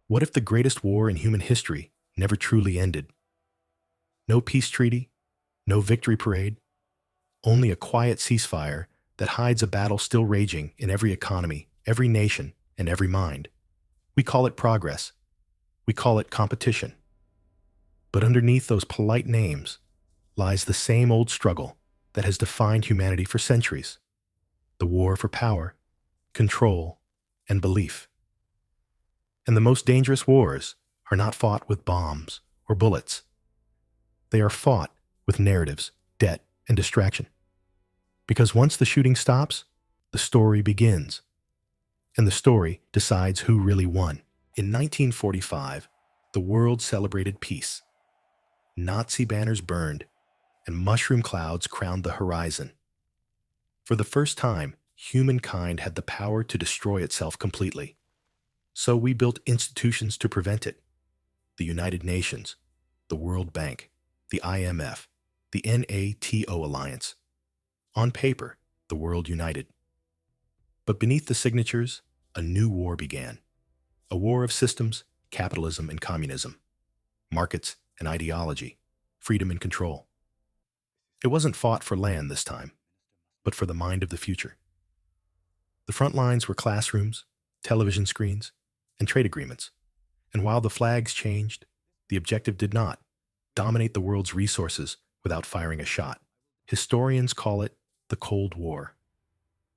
What if the greatest war in human history never truly ended? No peace treaty, no victory parade, only a quiet ceasefire that hides a battle still raging in every economy, every nation, and every mind. We call it progress. We call it competition. But underneath those polite names lies the same old struggle that has defined humanity for centuries: the war for power, control, and belief. And the most dangerous wars are not fought with bombs or bullets. They are fought with narratives, debt, and distraction. Because once the shooting stops, the story begins. And the story decides who really won. In 1945, the world celebrated peace. Nazi banners burned, and mushroom clouds crowned the horizon. For the first time, humankind had the power to destroy itself completely. So we built institutions to prevent it: the United Nations, the World Bank, the IMF, the NATO Alliance. On paper, the world united. But beneath the signatures, a new war began. A war of systems, capitalism and communism, markets and ideology, freedom and control. It wasn't fought for land this time, but for the mind of the future. The front lines were classrooms, television screens, and trade agreements. And while the flags changed, the objective did not: dominate the world's resources without firing a shot. Historians call it the Cold War.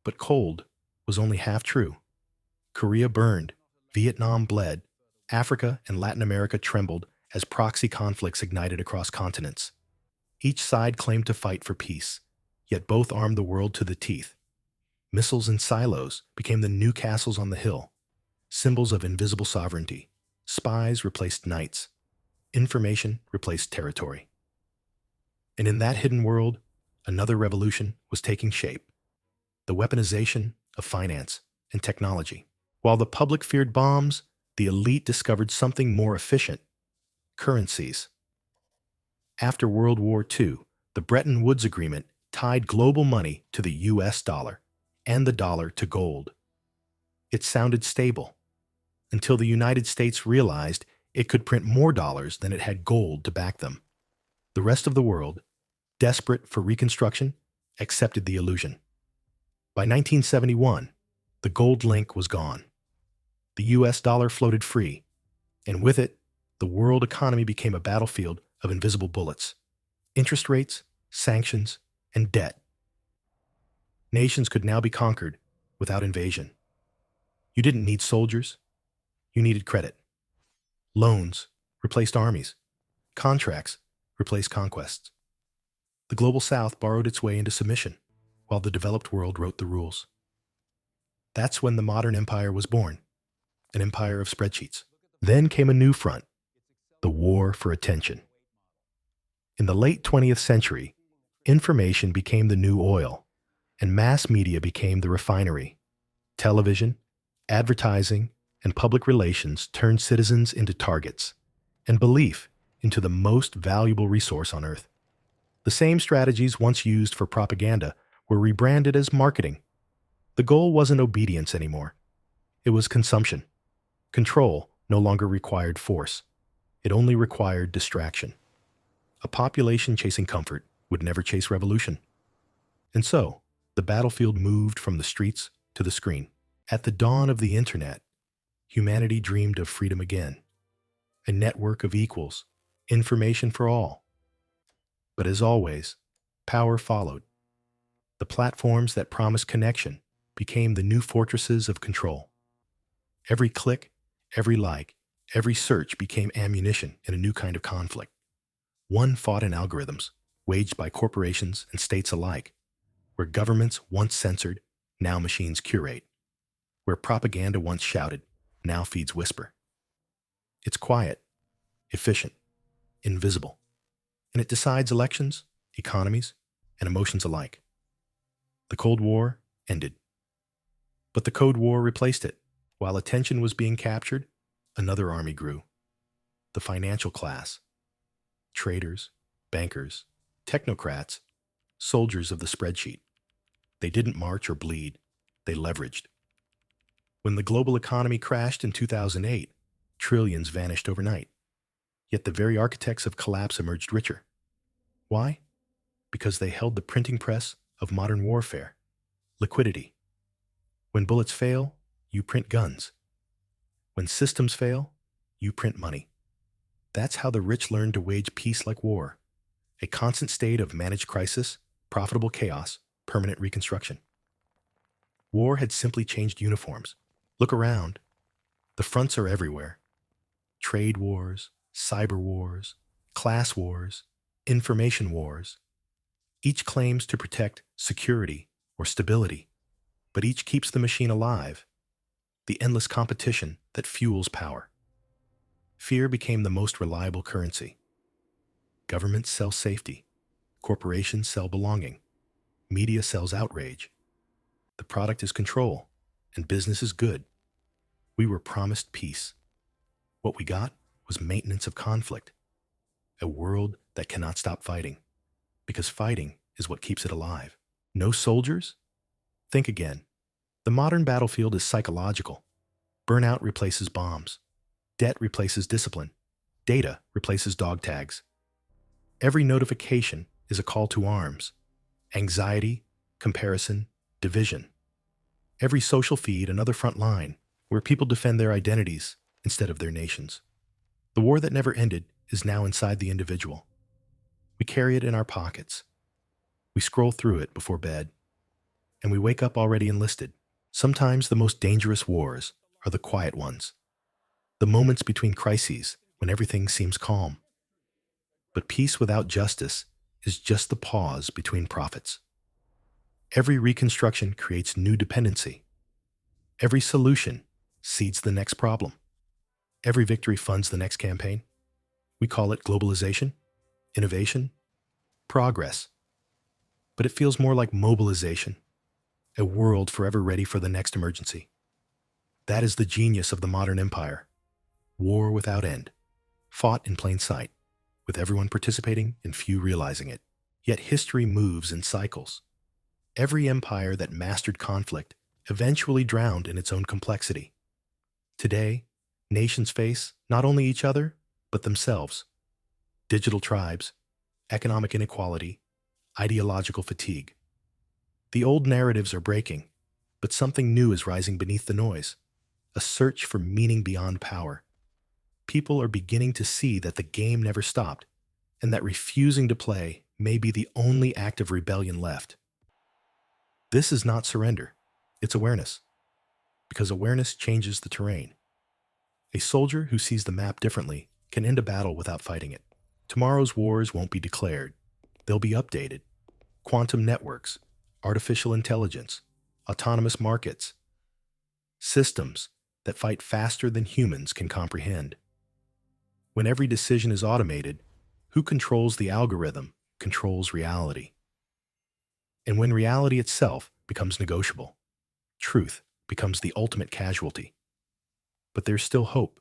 But cold was only half true. Korea burned, Vietnam bled, Africa and Latin America trembled as proxy conflicts ignited across continents. Each side claimed to fight for peace, yet both armed the world to the teeth. Missiles and silos became the new castles on the hill, symbols of invisible sovereignty. Spies replaced knights. Information replaced territory. And in that hidden world, another revolution was taking shape: the weaponization of finance and technology. While the public feared bombs, the elite discovered something more efficient: currencies. After World War II, the Bretton Woods Agreement tied global money to the US dollar and the dollar to gold. It sounded stable, until the United States realized it could print more dollars than it had gold to back them. The rest of the world, desperate for reconstruction, accepted the illusion. By 1971, the gold link was gone. The US dollar floated free, and with it, the world economy became a battlefield of invisible bullets: interest rates, sanctions, and debt. Nations could now be conquered without invasion. You didn't need soldiers, you needed credit. Loans replaced armies. Contracts replaced conquests. The global South borrowed its way into submission, while the developed world wrote the rules. That's when the modern empire was born, an empire of spreadsheets. Then came a new front: the war for attention. In the late 20th century, information became the new oil, and mass media became the refinery. Television, advertising, and public relations turned citizens into targets, and belief into the most valuable resource on earth. The same strategies once used for propaganda were rebranded as marketing. The goal wasn't obedience anymore. It was consumption. Control no longer required force. It only required distraction. A population chasing comfort would never chase revolution. And so, the battlefield moved from the streets to the screen. At the dawn of the internet, humanity dreamed of freedom again: a network of equals, information for all. But as always, power followed. The platforms that promised connection became the new fortresses of control. Every click, every like, every search became ammunition in a new kind of conflict. One fought in algorithms, waged by corporations and states alike, where governments once censored, now machines curate. Where propaganda once shouted, now feeds whisper. It's quiet, efficient, invisible, and it decides elections, economies, and emotions alike. The Cold War ended. But the Code War replaced it. While attention was being captured, another army grew: the financial class. Traders, bankers, technocrats, soldiers of the spreadsheet. They didn't march or bleed, they leveraged. When the global economy crashed in 2008, Trillions vanished overnight. Yet the very architects of collapse emerged richer. Why? Because they held the printing press of modern warfare. Liquidity. When bullets fail, you print guns. When systems fail, you print money. That's how the rich learned to wage peace like war. A constant state of managed crisis, profitable chaos, permanent reconstruction. War had simply changed uniforms. Look around. The fronts are everywhere. Trade wars, cyber wars, class wars, information wars. Each claims to protect security or stability, but each keeps the machine alive, the endless competition that fuels power. Fear became the most reliable currency. Governments sell safety. Corporations sell belonging. Media sells outrage. The product is control, and business is good. We were promised peace. What we got was maintenance of conflict, a world that cannot stop fighting, because fighting is what keeps it alive. No soldiers? Think again. The modern battlefield is psychological. Burnout replaces bombs. Debt replaces discipline. Data replaces dog tags. Every notification is a call to arms. Anxiety, comparison, division. Every social feed another front line where people defend their identities instead of their nations. The war that never ended is now inside the individual. We carry it in our pockets. We scroll through it before bed, and we wake up already enlisted. Sometimes the most dangerous wars are the quiet ones, the moments between crises when everything seems calm. But peace without justice is just the pause between profits. Every reconstruction creates new dependency. Every solution seeds the next problem. Every victory funds the next campaign. We call it globalization, innovation, progress. But it feels more like mobilization, a world forever ready for the next emergency. That is the genius of the modern empire. War without end, fought in plain sight, with everyone participating and few realizing it. Yet history moves in cycles. Every empire that mastered conflict eventually drowned in its own complexity. Today, nations face not only each other, but themselves. Digital tribes, economic inequality, ideological fatigue. The old narratives are breaking, but something new is rising beneath the noise. A search for meaning beyond power. People are beginning to see that the game never stopped, and that refusing to play may be the only act of rebellion left. This is not surrender, it's awareness, because awareness changes the terrain. A soldier who sees the map differently can end a battle without fighting it. Tomorrow's wars won't be declared. They'll be updated. Quantum networks, artificial intelligence, autonomous markets, systems that fight faster than humans can comprehend. When every decision is automated, who controls the algorithm controls reality. And when reality itself becomes negotiable, truth becomes the ultimate casualty. But there's still hope.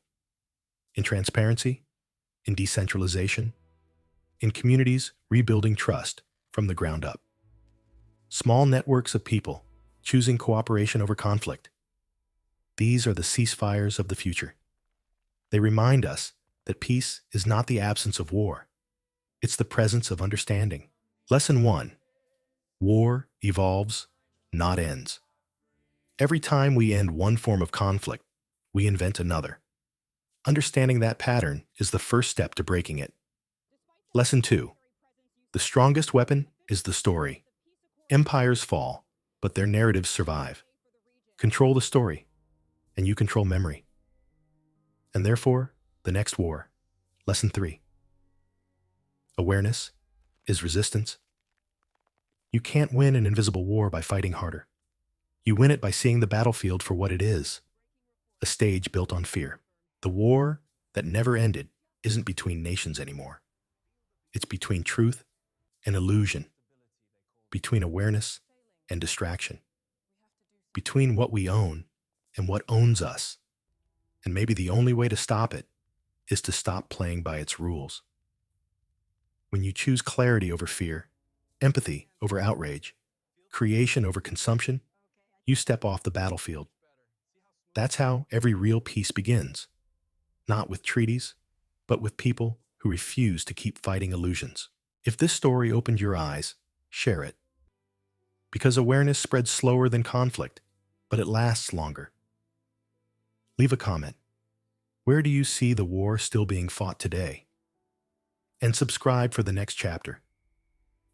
In transparency, in decentralization, in communities rebuilding trust from the ground up. Small networks of people choosing cooperation over conflict. These are the ceasefires of the future. They remind us that peace is not the absence of war. It's the presence of understanding. Lesson 1. War evolves, not ends. Every time we end one form of conflict, we invent another. Understanding that pattern is the first step to breaking it. Lesson 2. The strongest weapon is the story. Empires fall, but their narratives survive. Control the story, and you control memory. And therefore, the next war. Lesson 3. Awareness is resistance. You can't win an invisible war by fighting harder. You win it by seeing the battlefield for what it is, a stage built on fear. The war that never ended isn't between nations anymore. It's between truth and illusion, between awareness and distraction, between what we own and what owns us. And maybe the only way to stop it is to stop playing by its rules. When you choose clarity over fear, empathy over outrage, creation over consumption, you step off the battlefield. That's how every real peace begins. not with treaties, but with people who refuse to keep fighting illusions. If this story opened your eyes, share it. Because awareness spreads slower than conflict, but it lasts longer. Leave a comment. Where do you see the war still being fought today? And subscribe for the next chapter,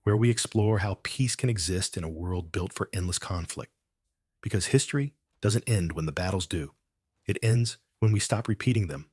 where we explore how peace can exist in a world built for endless conflict. Because history doesn't end when the battles do. It ends when we stop repeating them.